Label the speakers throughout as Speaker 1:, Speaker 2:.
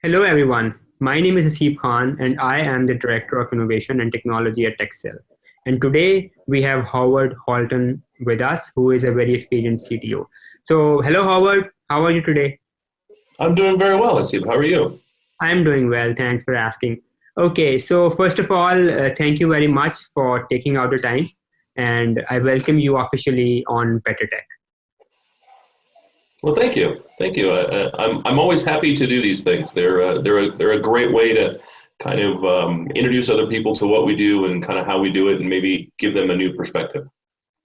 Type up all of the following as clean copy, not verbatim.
Speaker 1: Hello, everyone. My name is Haseeb Khan, and I am the Director of Innovation and Technology at Tkxel. And today we have Howard Holton with us, who is a very experienced CTO. So, hello, Howard. How are you today?
Speaker 2: I'm doing very well, Haseeb. How are you?
Speaker 1: I'm doing well. Thanks for asking. Okay, so first of all, thank you very much for taking out the time, and I welcome you officially on Better Tech.
Speaker 2: Well, thank you, thank you. I'm always happy to do these things. They're a great way to kind of introduce other people to what we do and kind of how we do it, and maybe give them a new perspective.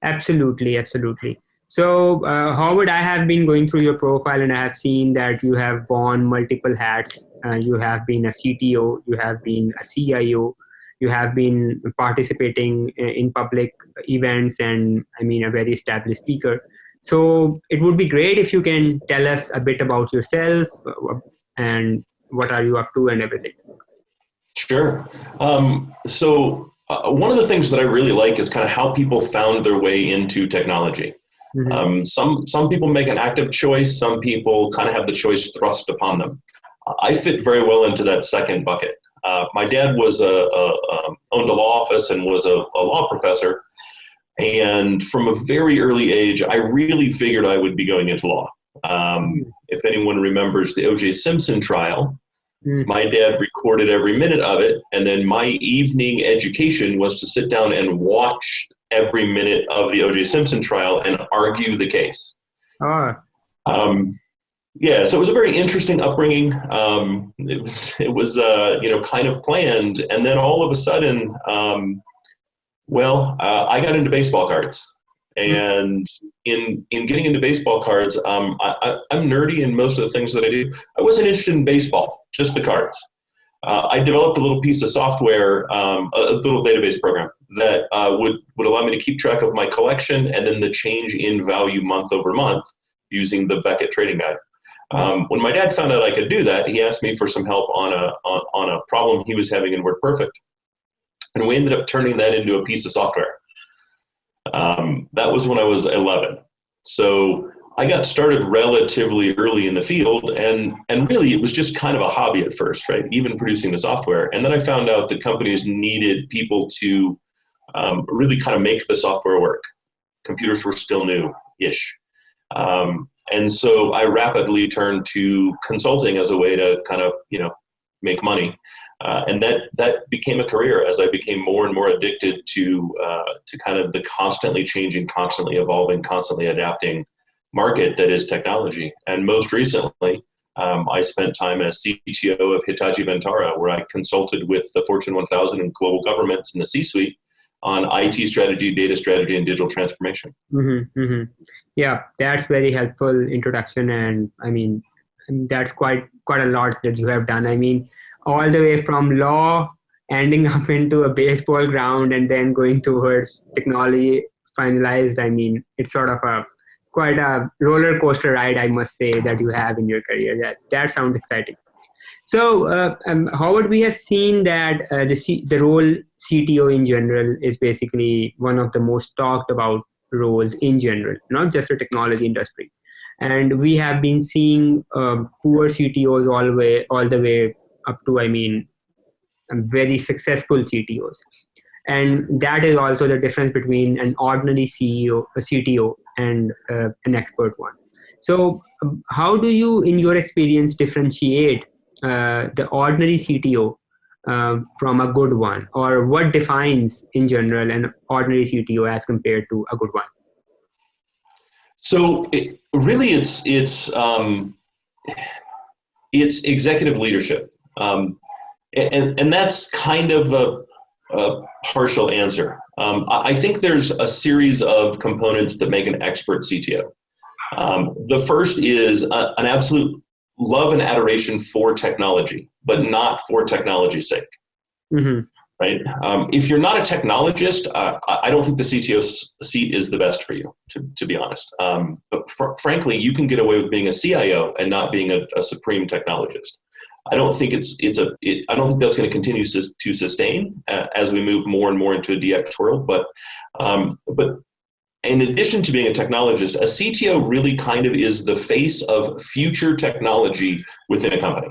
Speaker 1: Absolutely, absolutely. So, Howard, I have been going through your profile and I have seen that you have worn multiple hats. You have been a CTO, you have been a CIO, you have been participating in public events, and I mean, a very established speaker. So, it would be great if you can tell us a bit about yourself and what are you up to and everything.
Speaker 2: Sure. One of the things that I really like is kind of how people found their way into technology.
Speaker 1: Mm-hmm.
Speaker 2: Some people make an active choice. Some people kind of have the choice thrust upon them. I fit very well into that second bucket. My dad was owned a law office and was a law professor. And from a very early age, I really figured I would be going into law. If anyone remembers the O.J. Simpson trial, my dad recorded every minute of it, and then my evening education was to sit down and watch every minute of the O.J. Simpson trial and argue the case.
Speaker 1: Ah.
Speaker 2: Yeah, so it was a very interesting upbringing. It was kind of planned, and then all of a sudden, I got into baseball cards. And in getting into baseball cards, I'm nerdy in most of the things that I do. I wasn't interested in baseball, just the cards. I developed a little piece of software, a little database program that would allow me to keep track of my collection and then the change in value month over month using the Beckett Trading Guide. When my dad found out I could do that, he asked me for some help on a problem he was having in WordPerfect. And we ended up turning that into a piece of software. That was when I was 11. So I got started relatively early in the field, and really it was just kind of a hobby at first, right? Even producing the software. And then I found out that companies needed people to really kind of make the software work. Computers were still new-ish. And so I rapidly turned to consulting as a way to kind of, make money. And that became a career as I became more and more addicted to kind of the constantly changing, constantly evolving, constantly adapting market that is technology. And most recently, I spent time as CTO of Hitachi Vantara, where I consulted with the Fortune 1000 and global governments in the C-suite on IT strategy, data strategy, and digital transformation.
Speaker 1: Mm-hmm, mm-hmm. Yeah, that's very helpful introduction, and I mean that's quite a lot that you have done. I mean, all the way from law, ending up into a baseball ground, and then going towards technology finalized. I mean, it's sort of quite a roller coaster ride, I must say, that you have in your career. That sounds exciting. So, Howard, we have seen that the role CTO in general is basically one of the most talked about roles in general, not just the technology industry. And we have been seeing poor CTOs all the way up to, I mean, very successful CTOs. And that is also the difference between an ordinary CTO, and an expert one. So how do you, in your experience, differentiate the ordinary CTO from a good one? Or what defines, in general, an ordinary CTO as compared to a good one?
Speaker 2: So it's executive leadership. And that's kind of a partial answer. I think there's a series of components that make an expert CTO. The first is an absolute love and adoration for technology, but not for technology's sake. Mm-hmm. Right? If you're not a technologist, I don't think the CTO seat is the best for you, to be honest. But frankly, you can get away with being a CIO and not being a supreme technologist. I don't think I don't think that's going to continue to sustain as we move more and more into a DX world. But in addition to being a technologist, a CTO really kind of is the face of future technology within a company.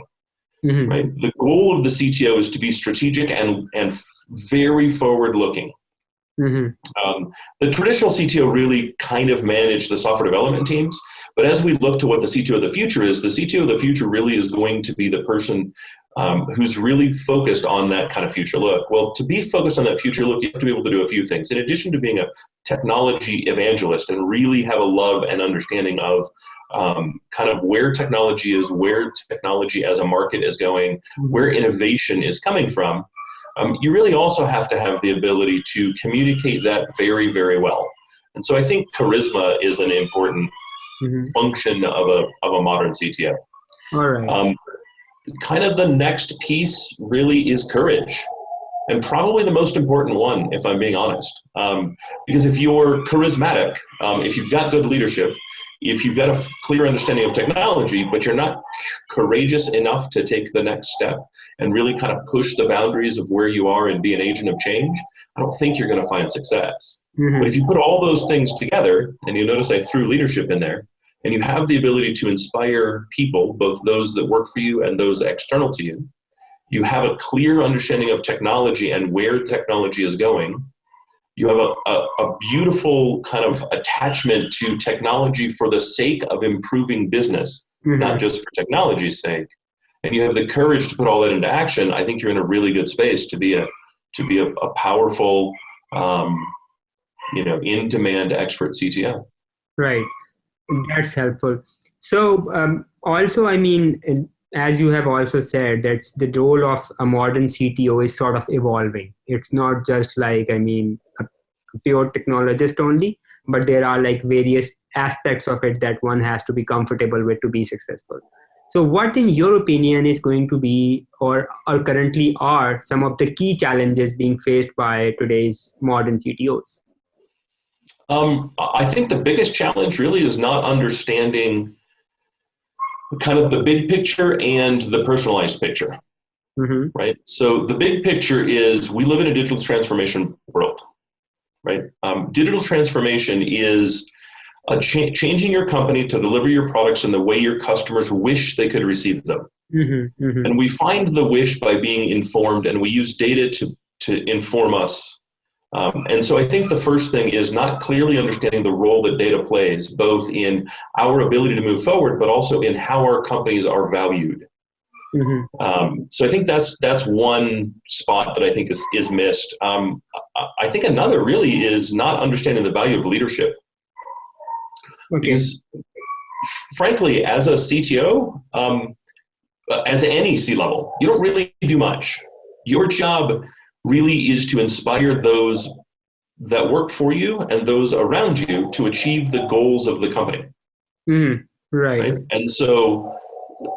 Speaker 1: Mm-hmm.
Speaker 2: right? The goal of the CTO is to be strategic and very forward-looking.
Speaker 1: Mm-hmm.
Speaker 2: The traditional CTO really kind of managed the software development teams, but as we look to what the CTO of the future is, the CTO of the future really is going to be the person who's really focused on that kind of future look. Well, to be focused on that future look, you have to be able to do a few things. In addition to being a technology evangelist and really have a love and understanding of kind of where technology is, where technology as a market is going, where innovation is coming from, you really also have to have the ability to communicate that very, very well. And so I think charisma is an important function of a modern CTO.
Speaker 1: All right.
Speaker 2: Kind of the next piece really is courage, and probably the most important one, if I'm being honest. Because if you're charismatic, if you've got good leadership, if you've got a clear understanding of technology, but you're not courageous enough to take the next step and really kind of push the boundaries of where you are and be an agent of change, I don't think you're going to find success. But if you put all those things together, and you notice I threw leadership in there, and you have the ability to inspire people, both those that work for you and those external to you, you have a clear understanding of technology and where technology is going, you have a beautiful kind of attachment to technology for the sake of improving business, not just for technology's sake, and you have the courage to put all that into action, I think you're in a really good space to be a powerful, in-demand expert CTO.
Speaker 1: Right. That's helpful. So also, I mean, as you have also said, that the role of a modern CTO is sort of evolving. It's not just like, I mean, a pure technologist only, but there are like various aspects of it that one has to be comfortable with to be successful. So what, in your opinion, is going to be or currently are some of the key challenges being faced by today's modern CTOs?
Speaker 2: I think the biggest challenge really is not understanding kind of the big picture and the personalized picture, right? So the big picture is we live in a digital transformation world, right? Digital transformation is changing your company to deliver your products in the way your customers wish they could receive them. And we find the wish by being informed, and we use data to inform us. And so I think the first thing is not clearly understanding the role that data plays, both in our ability to move forward, but also in how our companies are valued. So I think that's one spot that I think is missed. I think another really is not understanding the value of leadership. Because frankly, as a CTO, as any C-level, you don't really do much. Your job really is to inspire those that work for you and those around you to achieve the goals of the company.
Speaker 1: Right.
Speaker 2: And so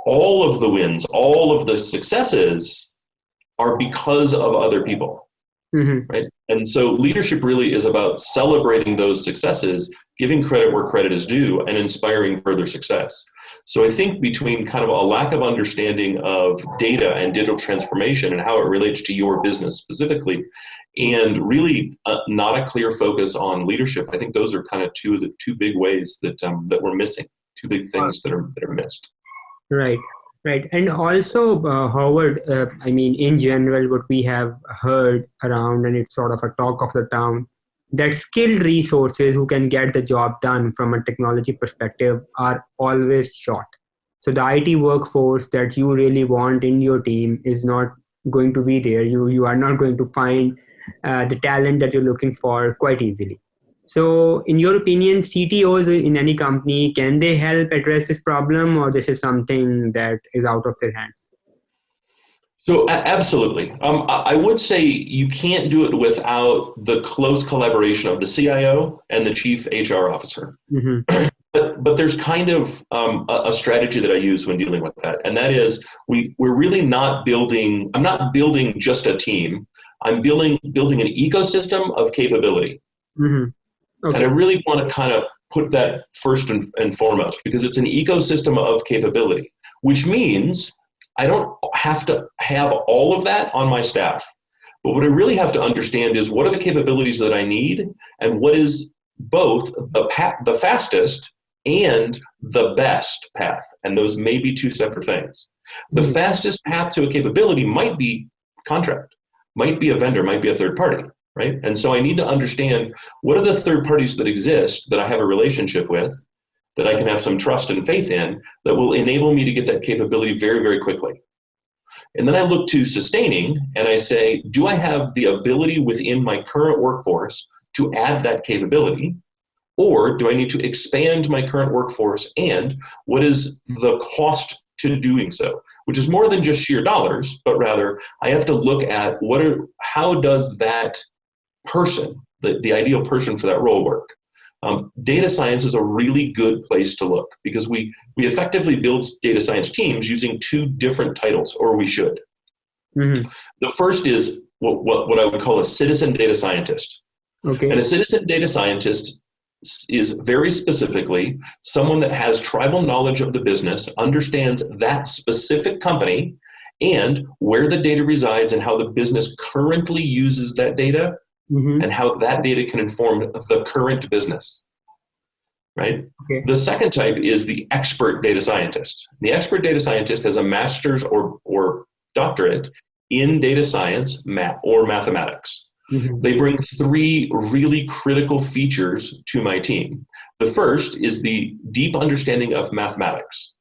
Speaker 2: all of the wins, all of the successes are because of other people. Right? And so leadership really is about celebrating those successes, giving credit where credit is due, and inspiring further success. So I think between kind of a lack of understanding of data and digital transformation and how it relates to your business specifically, and really not a clear focus on leadership, I think those are kind of two big ways that we're missing, two big things that are missed.
Speaker 1: Right. Right. And also, Howard, I mean, in general, what we have heard around, and it's sort of a talk of the town, that skilled resources who can get the job done from a technology perspective are always short. So the IT workforce that you really want in your team is not going to be there. You are not going to find the talent that you're looking for quite easily. So in your opinion, CTOs in any company, can they help address this problem, or this is something that is out of their hands?
Speaker 2: So absolutely. I would say you can't do it without the close collaboration of the CIO and the chief HR officer. But there's kind of a strategy that I use when dealing with that. And that is we're really not building, I'm not building just a team. I'm building an ecosystem of capability. And I really want to kind of put that first and foremost, because it's an ecosystem of capability, which means I don't have to have all of that on my staff. But what I really have to understand is what are the capabilities that I need, and what is both the fastest and the best path. And those may be two separate things. The fastest path to a capability might be contract, might be a vendor, might be a third party, right? And so I need to understand what are the third parties that exist that I have a relationship with, that I can have some trust and faith in, that will enable me to get that capability very, very quickly. And then I look to sustaining and I say, do I have the ability within my current workforce to add that capability? Or do I need to expand my current workforce? And what is the cost to doing so? Which is more than just sheer dollars, but rather I have to look at how does that person, the ideal person for that role work? Data science is a really good place to look because we effectively build data science teams using two different titles, or we should. Mm-hmm. The first is what I would call a citizen data scientist. Okay. And a citizen data scientist is very specifically someone that has tribal knowledge of the business, understands that specific company and where the data resides and how the business currently uses that data. Mm-hmm. And how that data can inform the current business, right? Okay. The second type is the expert data scientist. The expert data scientist has a master's or doctorate in data science or mathematics. Mm-hmm. They bring three really critical features to my team. The first is the deep understanding of mathematics,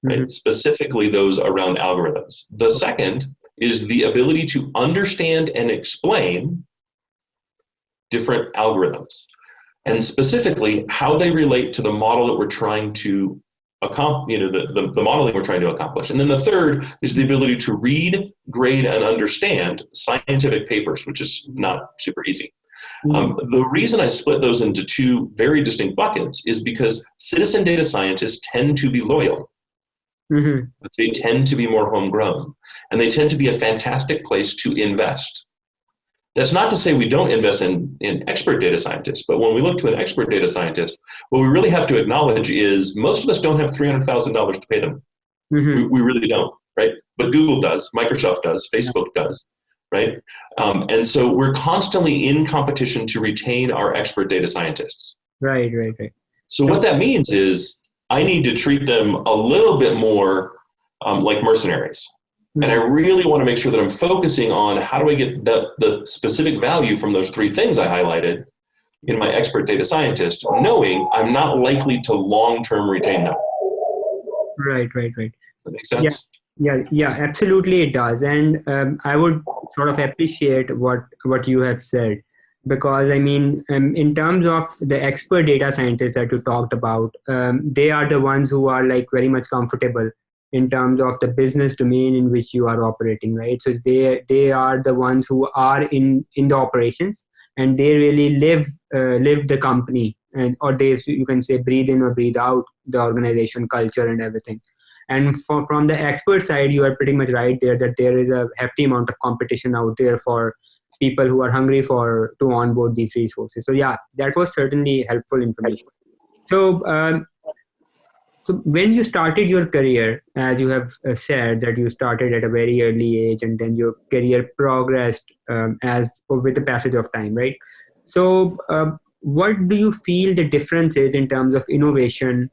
Speaker 2: right? Mm-hmm. Specifically those around algorithms. The second is the ability to understand and explain different algorithms, and specifically how they relate to the model that we're trying to accomplish, the modeling we're trying to accomplish. And then the third is the ability to read, grade, and understand scientific papers, which is not super easy. Mm-hmm. The reason I split those into two very distinct buckets is because citizen data scientists tend to be loyal. Mm-hmm. They tend to be more homegrown, and they tend to be a fantastic place to invest. That's not to say we don't invest in expert data scientists, but when we look to an expert data scientist, what we really have to acknowledge is most of us don't have $300,000 to pay them. Mm-hmm. We really don't, right? But Google does, Microsoft does, Facebook does, right? And so we're constantly in competition to retain our expert data scientists.
Speaker 1: Right.
Speaker 2: So what that means is I need to treat them a little bit more like mercenaries. And I really want to make sure that I'm focusing on how do I get the specific value from those three things I highlighted in my expert data scientist, knowing I'm not likely to long-term retain them.
Speaker 1: Right.
Speaker 2: That makes sense?
Speaker 1: Yeah, absolutely it does. And I would sort of appreciate what you have said, because I mean, in terms of the expert data scientists that you talked about, they are the ones who are like very much comfortable in terms of the business domain in which you are operating, right? So they are the ones who are in the operations, and they really live the company, or you can say breathe in or breathe out the organization culture and everything. And from the expert side, you are pretty much right there that there is a hefty amount of competition out there for people who are hungry to onboard these resources. So yeah, that was certainly helpful information. So when you started your career, as you have said that you started at a very early age, and then your career progressed with the passage of time, right? So what do you feel the difference is in terms of innovation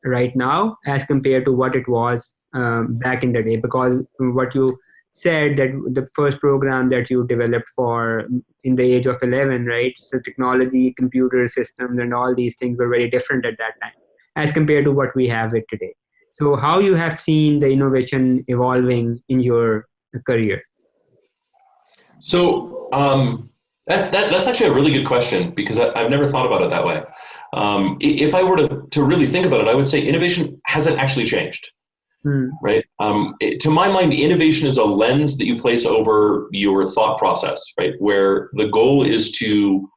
Speaker 1: right now as compared to what it was back in the day? Because what you said, that the first program that you developed in the age of 11, right? So technology, computer systems, and all these things were very different at that time as compared to what we have it today. So how you have seen the innovation evolving in your career?
Speaker 2: So that's actually a really good question, because I've never thought about it that way. If I were to really think about it, I would say innovation hasn't actually changed, right? To my mind, innovation is a lens that you place over your thought process, right? Where the goal is to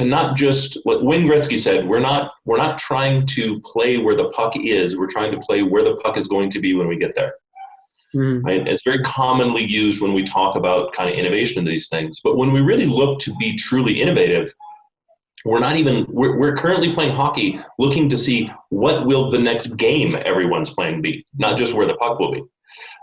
Speaker 2: not just, what Wayne Gretzky said, we're not trying to play where the puck is, we're trying to play where the puck is going to be when we get there. Mm-hmm. Right? It's very commonly used when we talk about kind of innovation in these things. But when we really look to be truly innovative, we're currently playing hockey looking to see what will the next game everyone's playing be, not just where the puck will be.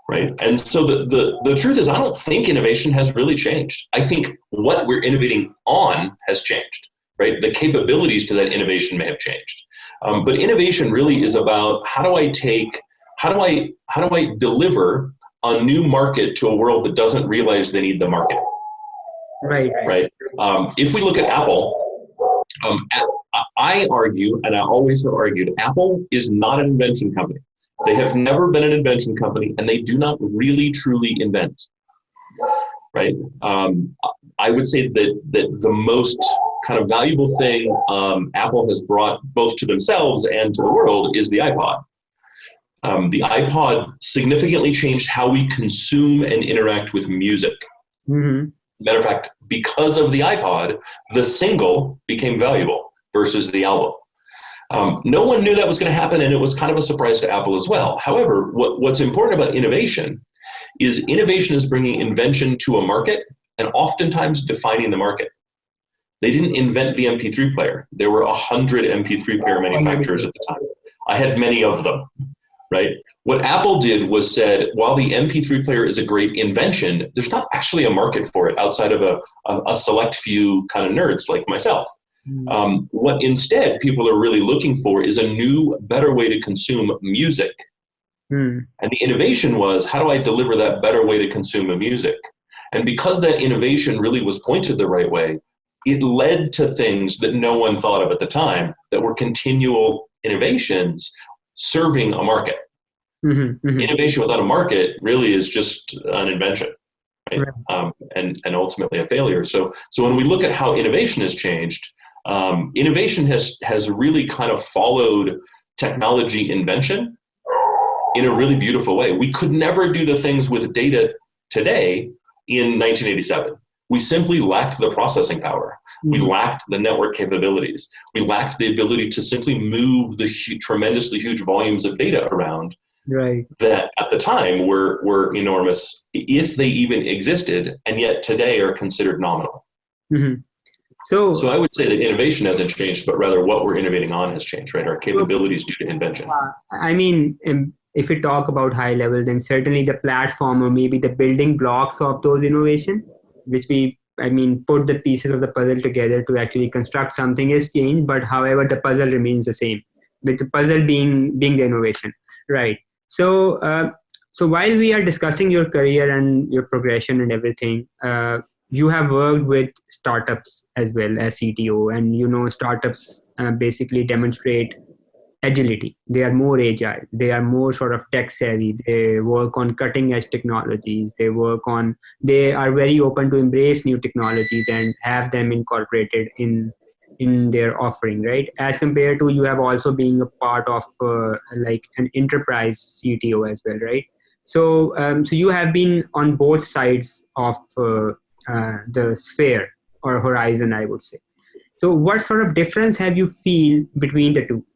Speaker 2: Right. And so the truth is, I don't think innovation has really changed. I think what we're innovating on has changed, right? The capabilities to that innovation may have changed. But innovation really is about how do I take how do I deliver a new market to a world that doesn't realize they need the market?
Speaker 1: Right.
Speaker 2: Right. If we look at Apple, I argue, and I always have argued, Apple is not an invention company. They have never been an invention company, and they do not really truly invent. Right. I would say that the most kind of valuable thing Apple has brought both to themselves and to the world is the iPod. The iPod significantly changed how we consume and interact with music.
Speaker 1: Mm-hmm.
Speaker 2: Matter of fact, because of the iPod, the single became valuable versus the album. No one knew that was going to happen, and it was kind of a surprise to Apple as well. However, what's important about innovation is bringing invention to a market and oftentimes defining the market. They didn't invent the MP3 player. There were 100 MP3 player manufacturers at the time. I had many of them, right? What Apple did was said, while the MP3 player is a great invention, there's not actually a market for it outside of a select few kind of nerds like myself. What instead people are really looking for is a new, better way to consume music. And the innovation was, how do I deliver that better way to consume a music? And because that innovation really was pointed the right way, it led to things that no one thought of at the time that were continual innovations serving a market. Innovation without a market really is just an invention, right? And ultimately a failure. So when we look at how innovation has changed, innovation has really kind of followed technology invention in a really beautiful way. We could never do the things with data today in 1987. We simply lacked the processing power. We lacked the network capabilities. We lacked the ability to simply move the tremendously huge volumes of data around that at the time were enormous, if they even existed, and yet today are considered nominal. So I would say that innovation hasn't changed, but rather what we're innovating on has changed, right? Our capabilities due to invention.
Speaker 1: I mean, if we talk about high level, then certainly the platform or maybe the building blocks of those innovation, which put the pieces of the puzzle together to actually construct something is changed, but however, the puzzle remains the same, with the puzzle being the innovation, right? So while we are discussing your career and your progression and everything, you have worked with startups as well as CTO, and startups basically demonstrate agility. They are more agile. They are more sort of tech savvy. They work on cutting edge technologies. They are very open to embrace new technologies and have them incorporated in their offering, right? As compared to you have also been a part of like an enterprise CTO as well, right? So you have been on both sides of the sphere or horizon, I would say. So what sort of difference have you feel between the two?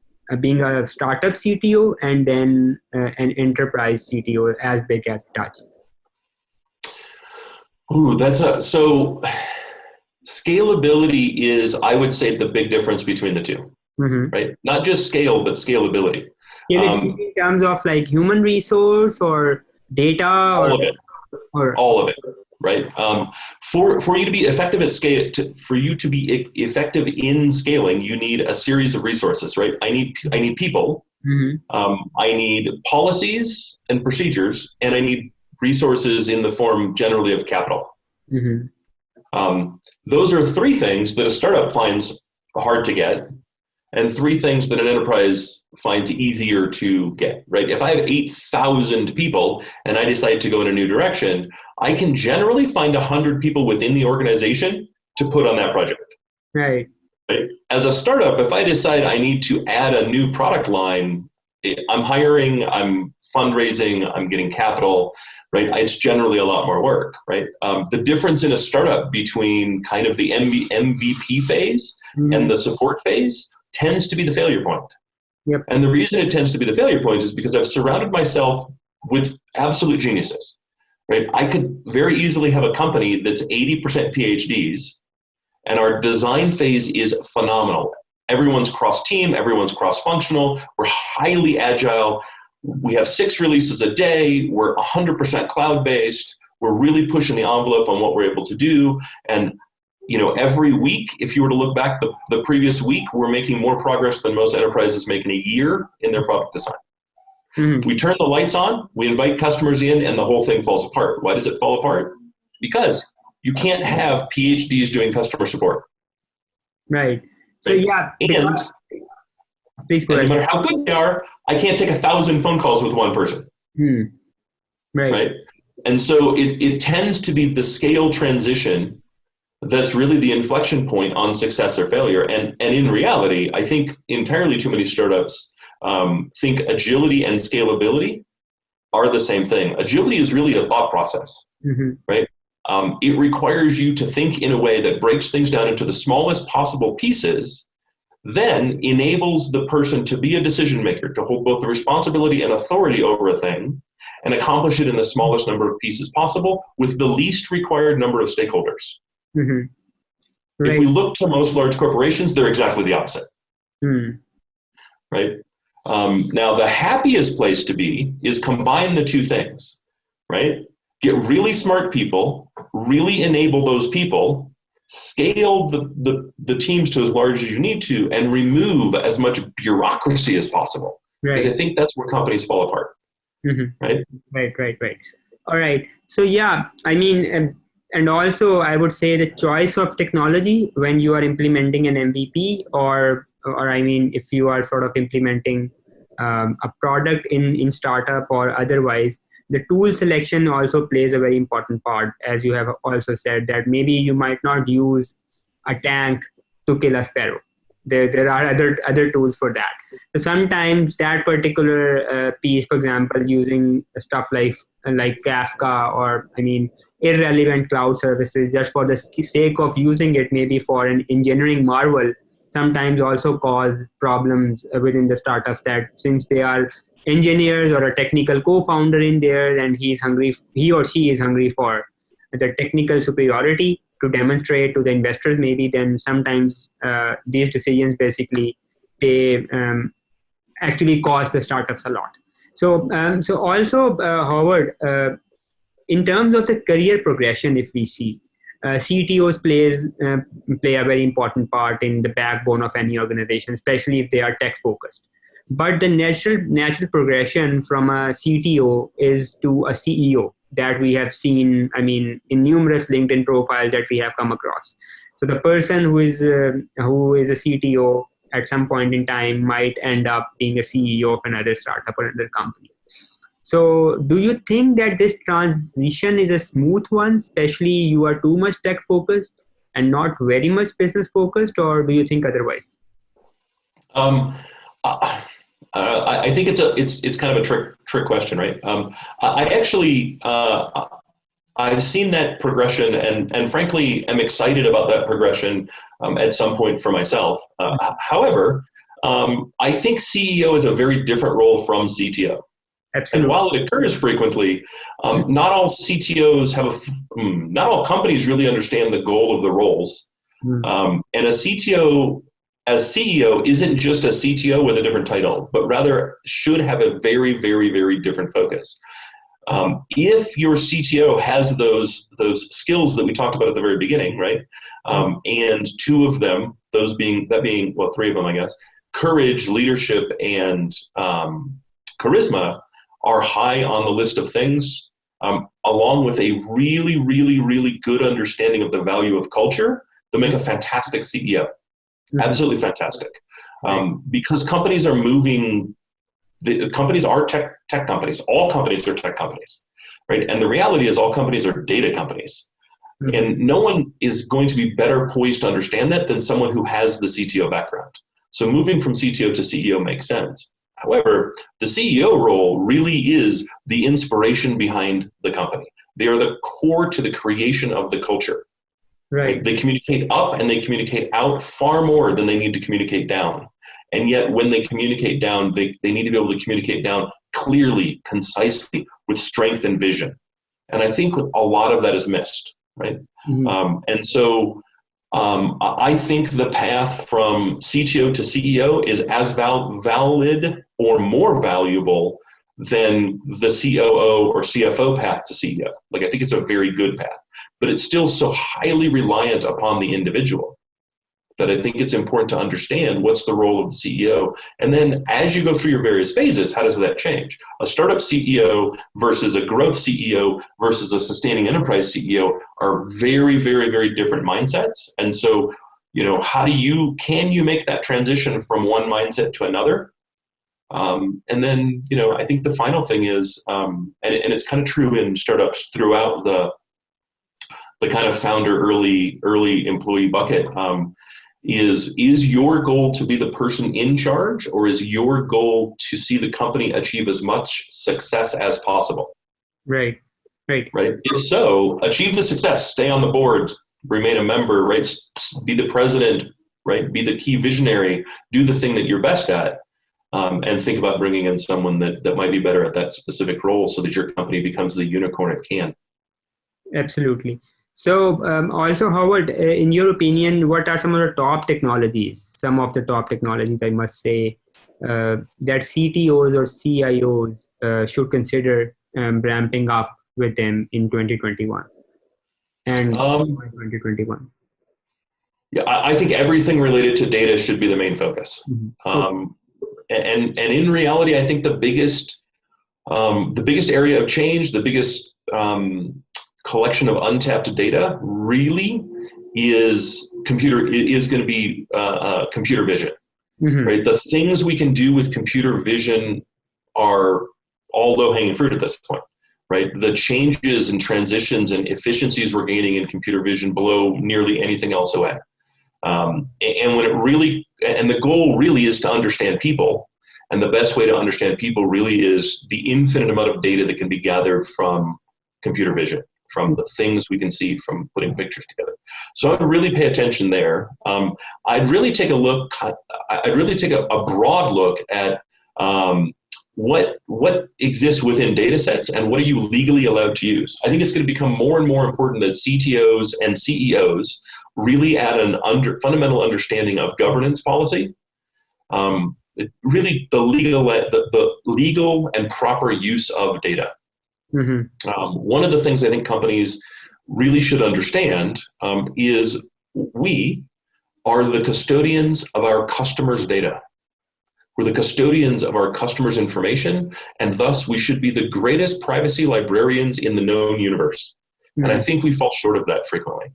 Speaker 1: Being a startup CTO and then an enterprise CTO as big as Hitachi?
Speaker 2: So scalability is, I would say, the big difference between the two, right? Not just scale, but scalability.
Speaker 1: In terms of like human resource or data?
Speaker 2: All of it. Right. For you to be effective at scale, for you to be effective in scaling, you need a series of resources. Right. I need people. I need policies and procedures, and I need resources in the form generally of capital. Those are three things that a startup finds hard to get, and three things that an enterprise finds easier to get, right? If I have 8,000 people and I decide to go in a new direction, I can generally find 100 people within the organization to put on that project.
Speaker 1: Right.
Speaker 2: As a startup, if I decide I need to add a new product line, I'm hiring, I'm fundraising, I'm getting capital, right? It's generally a lot more work, right? The difference in a startup between kind of the MVP phase and the support phase tends to be the failure point. And the reason it tends to be the failure point is because I've surrounded myself with absolute geniuses, right? I could very easily have a company that's 80% PhDs, and our design phase is phenomenal. Everyone's cross-team, everyone's cross-functional, we're highly agile, we have 6 releases a day, we're 100% cloud-based, we're really pushing the envelope on what we're able to do, and every week, if you were to look back the previous week, we're making more progress than most enterprises make in a year in their product design.
Speaker 1: Mhm.
Speaker 2: We turn the lights on, we invite customers in, and the whole thing falls apart. Why does it fall apart? Because you can't have PhDs doing customer support.
Speaker 1: Right. So
Speaker 2: Right?
Speaker 1: yeah,
Speaker 2: And,
Speaker 1: because please go
Speaker 2: and no
Speaker 1: ahead.
Speaker 2: matter how good they are, I can't take 1,000 phone calls with one person.
Speaker 1: Hmm. Right.
Speaker 2: Right? And so it tends to be the scale transition that's really the inflection point on success or failure. And in reality, I think entirely too many startups think agility and scalability are the same thing. Agility is really a thought process,
Speaker 1: Mhm.
Speaker 2: right? It requires you to think in a way that breaks things down into the smallest possible pieces, then enables the person to be a decision maker, to hold both the responsibility and authority over a thing, and accomplish it in the smallest number of pieces possible with the least required number of stakeholders.
Speaker 1: Mhm.
Speaker 2: If we
Speaker 1: Right.
Speaker 2: look to most large corporations, they're exactly the opposite,
Speaker 1: Hmm.
Speaker 2: right? Now, the happiest place to be is combine the two things, right? Get really smart people, really enable those people, scale the teams to as large as you need to, and remove as much bureaucracy as possible. Because I
Speaker 1: Right.
Speaker 2: think that's where companies fall apart,
Speaker 1: Mhm.
Speaker 2: right?
Speaker 1: Right. All right. So yeah, I mean, and also I would say the choice of technology when you are implementing an MVP, or I mean, if you are sort of implementing a product in startup or otherwise, the tool selection also plays a very important part, as you have also said that maybe you might not use a tank to kill a sparrow. There are other tools for that. So sometimes that particular piece, for example, using stuff like Kafka, or I mean irrelevant cloud services just for the sake of using it, maybe for an engineering marvel, sometimes also cause problems within the startups, that since they are engineers or a technical co-founder in there, and he or she is hungry for the technical superiority to demonstrate to the investors, maybe then sometimes these decisions basically pay actually cost the startups a lot. So also, Howard, in terms of the career progression, if we see, CTOs play a very important part in the backbone of any organization, especially if they are tech focused. But the natural progression from a CTO is to a CEO, that we have seen, I mean, in numerous LinkedIn profiles that we have come across. So the person who is a CTO at some point in time might end up being a CEO of another startup or another company. So do you think that this transition is a smooth one, especially you are too much tech focused and not very much business focused, or do you think otherwise?
Speaker 2: Um, I think it's kind of a trick question, right? I actually I've seen that progression, and frankly, am excited about that progression at some point for myself. However, I think CEO is a very different role from CTO. And
Speaker 1: Absolutely.
Speaker 2: while it occurs frequently, not all CTOs not all companies really understand the goal of the roles.
Speaker 1: Mm.
Speaker 2: And a CTO as CEO isn't just a CTO with a different title, but rather should have a very, very, very different focus. If your CTO has those skills that we talked about at the very beginning, right? And two of them, well, three of them, I guess, courage, leadership, and charisma are high on the list of things, along with a really, really, really good understanding of the value of culture, they'll make a fantastic CEO. Absolutely fantastic. Because companies are moving. The companies are tech companies. All companies are tech companies, right? And the reality is all companies are data companies. And no one is going to be better poised to understand that than someone who has the CTO background. So moving from CTO to CEO makes sense. However, the CEO role really is the inspiration behind the company. They are the core to the creation of the culture.
Speaker 1: Right.
Speaker 2: They communicate up and they communicate out far more than they need to communicate down. And yet when they communicate down, they need to be able to communicate down clearly, concisely, with strength and vision. And I think a lot of that is missed, right? And so I think the path from CTO to CEO is as valid or more valuable than the COO or CFO path to CEO. Like, I think it's a very good path, but it's still so highly reliant upon the individual. that I think it's important to understand what's the role of the CEO. And then as you go through your various phases, how does that change? A startup CEO versus a growth CEO versus a sustaining enterprise CEO are very, very, very different mindsets. And so, can you make that transition from one mindset to another? And then, I think the final thing is, and it's kind of true in startups throughout the kind of founder early employee bucket, is your goal to be the person in charge, or is your goal to see the company achieve as much success as possible?
Speaker 1: Right.
Speaker 2: If so, achieve the success, stay on the board, remain a member, right? Be the president, right? Be the key visionary, do the thing that you're best at, and think about bringing in someone that might be better at that specific role so that your company becomes the unicorn it can.
Speaker 1: Absolutely. So also, Howard, in your opinion, what are some of the top technologies, I must say, that CTOs or CIOs should consider ramping up with them in 2021 and 2021?
Speaker 2: Yeah, I think everything related to data should be the main focus.
Speaker 1: Mm-hmm.
Speaker 2: And in reality, I think the biggest area of change, the biggest collection of untapped data really is going to be computer vision. Mm-hmm. Right? The things we can do with computer vision are all low-hanging fruit at this point. Right? The changes and transitions and efficiencies we're gaining in computer vision blow nearly anything else away. And the goal really is to understand people. And the best way to understand people really is the infinite amount of data that can be gathered from computer vision, from the things we can see from putting pictures together. So I'd really pay attention there. I'd really take a broad look at what exists within data sets and what are you legally allowed to use. I think it's going to become more and more important that CTOs and CEOs really add fundamental understanding of governance policy, really the legal and proper use of data. Mm-hmm. One of the things I think companies really should understand is we are the custodians of our customers' data. We're the custodians of our customers' information, and thus we should be the greatest privacy librarians in the known universe. Mm-hmm. And I think we fall short of that frequently.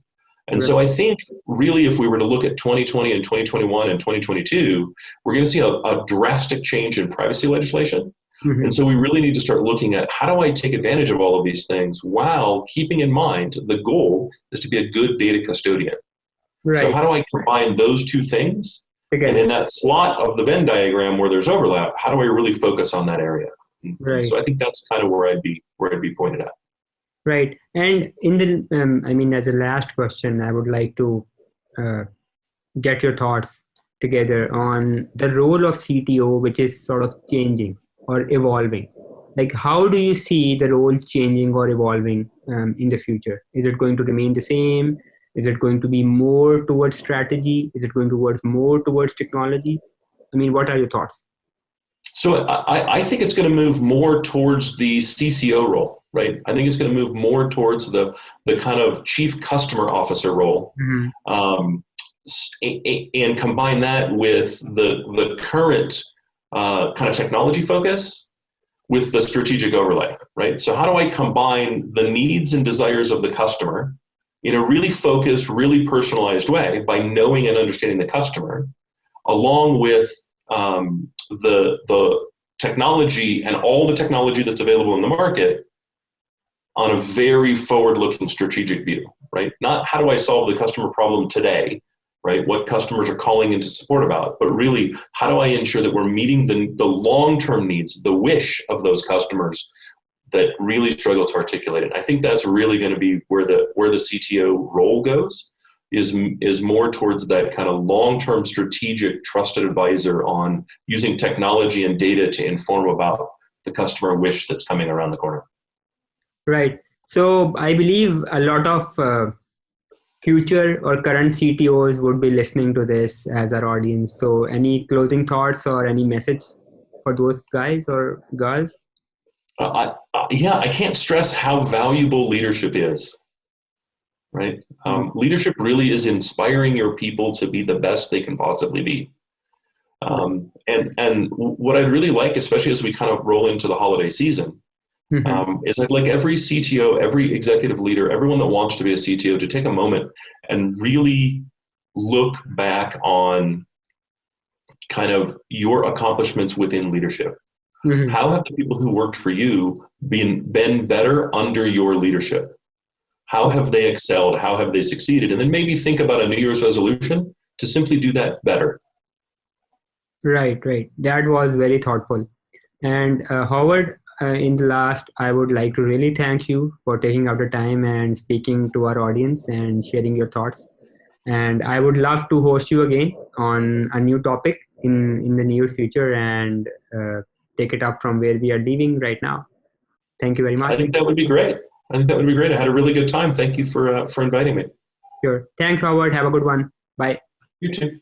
Speaker 2: And so I think really if we were to look at 2020 and 2021 and 2022, we're going to see a drastic change in privacy legislation. Mm-hmm. And so we really need to start looking at how do I take advantage of all of these things while keeping in mind the goal is to be a good data custodian. Right. So how do I combine those two things? And in that slot of the Venn diagram where there's overlap, how do I really focus on that area? Right. So I think that's kind of where I'd be pointed at.
Speaker 1: Right. And in the, as a last question, I would like to get your thoughts together on the role of CTO, which is sort of changing or evolving. Like, how do you see the role changing or evolving in the future? Is it going to remain the same? Is it going to be more towards strategy? Is it going more towards technology? What are your thoughts?
Speaker 2: So I think it's going to move more towards the CCO role, right? I think it's going to move more towards the kind of chief customer officer role, mm-hmm. And combine that with the current kind of technology focus with the strategic overlay, right? So how do I combine the needs and desires of the customer in a really focused, really personalized way by knowing and understanding the customer, along with the technology and all the technology that's available in the market on a very forward-looking strategic view, right? Not how do I solve the customer problem today, right? What customers are calling in to support about, but really how do I ensure that we're meeting the long-term needs, the wish of those customers that really struggle to articulate it. I think that's really going to be where the CTO role goes, is more towards that kind of long-term strategic trusted advisor on using technology and data to inform about the customer wish that's coming around the corner.
Speaker 1: Right. So I believe a lot of future or current CTOs would be listening to this as our audience. So any closing thoughts or any message for those guys or girls?
Speaker 2: I can't stress how valuable leadership is. right? Leadership really is inspiring your people to be the best they can possibly be. And what I'd really like, especially as we kind of roll into the holiday season, is I'd like every CTO, every executive leader, everyone that wants to be a CTO to take a moment and really look back on kind of your accomplishments within leadership. How have the people who worked for you been better under your leadership? How have they excelled? How have they succeeded? And then maybe think about a New Year's resolution to simply do that better.
Speaker 1: Right. That was very thoughtful. And Howard, in the last, I would like to really thank you for taking out the time and speaking to our audience and sharing your thoughts. And I would love to host you again on a new topic in the near future and take it up from where we are leaving right now. Thank you very much.
Speaker 2: I think that would be great. I had a really good time. Thank you for inviting me.
Speaker 1: Sure. Thanks, Howard. Have a good one. Bye.
Speaker 2: You too.